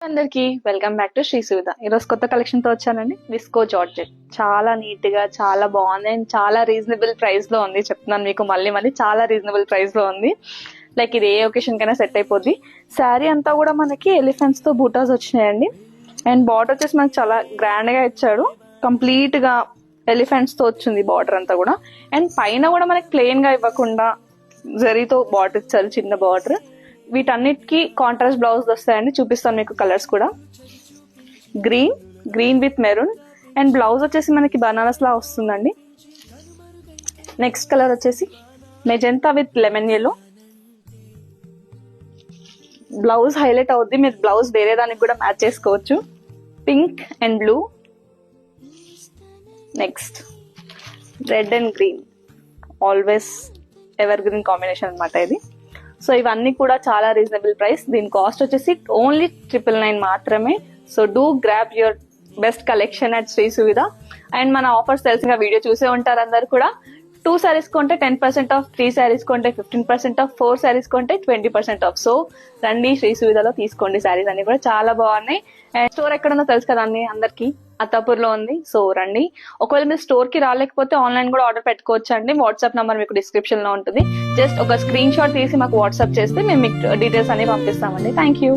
అందరికి welcome back to Sri Suvidha. ఈరోజు కొత్త కలెక్షన్ తో వచ్చానండి. విస్కో జార్జెట్ చాలా నీట్ గా చాలా బాగుంది అండ్ చాలా రీజనబుల్ ప్రైస్ లో ఉంది. చెప్తున్నాను మీకు మళ్ళీ చాలా రీజనబుల్ ప్రైస్ లో ఉంది. లైక్ ఇది ఏ ఒకేషన్ కైనా సెట్ అయిపోద్ది. శారీ అంతా కూడా మనకి ఎలిఫెంట్స్ తో బూటాస్ వచ్చినాయండి. అండ్ బార్డర్ వచ్చేసి మనకి చాలా గ్రాండ్ గా ఇచ్చాడు. కంప్లీట్ గా ఎలిఫెంట్స్ తో వచ్చింది బార్డర్ అంతా కూడా. అండ్ పైన కూడా మనకి ప్లెయిన్ గా ఇవ్వకుండా జరీతో బార్డర్ ఇచ్చారు, చిన్న బార్డర్. వీటన్నిటికి కాంట్రాస్ట్ బ్లౌజ్ వస్తాయండి. చూపిస్తాను మీకు కలర్స్ కూడా. Green with maroon and blouse వచ్చేసి మనకి బనారస్ లా వస్తుందండి. నెక్స్ట్ కలర్ వచ్చేసి magenta with lemon yellow. Blouse highlight అవుద్ది, మీరు బ్లౌజ్ వేరే దానికి కూడా మ్యాచ్ చేసుకోవచ్చు. Pink and blue. Next red and green, always ever green combination అనమాట ఇది. సో ఇవన్నీ కూడా చాలా రీజనబుల్ ప్రైస్. దీని కాస్ట్ వచ్చేసి ఓన్లీ 999 మాత్రమే. So do grab your best collection at Shri Suvidha. And మన ఆఫర్స్ తెలిసిన వీడియో చూసే ఉంటారు అందరు కూడా. 2 sarees కొంటే 10% ఆఫ్, 3 sarees కొంటే 15% ఆఫ్, 4 sarees కొంటే 20% ఆఫ్. సో రండి శ్రీ సువిధలో తీసుకోండి. సారీస్ అన్ని కూడా చాలా బాగున్నాయి. అండ్ స్టోర్ ఎక్కడుందో తెలుసు కదా అండి అందరికి, అత్తాపూర్ లో ఉంది. సో రండి. ఒకవేళ మీరు స్టోర్ కి రాలేకపోతే ఆన్లైన్ కూడా ఆర్డర్ పెట్టుకోవచ్చు అండి. వాట్సాప్ నంబర్ మీకు డిస్క్రిప్షన్ లో ఉంటుంది. జస్ట్ ఒక స్క్రీన్ షాట్ తీసి మాకు వాట్సాప్ చేస్తే మేము మీకు డీటెయిల్స్ అన్ని పంపిస్తామండి. Thank you.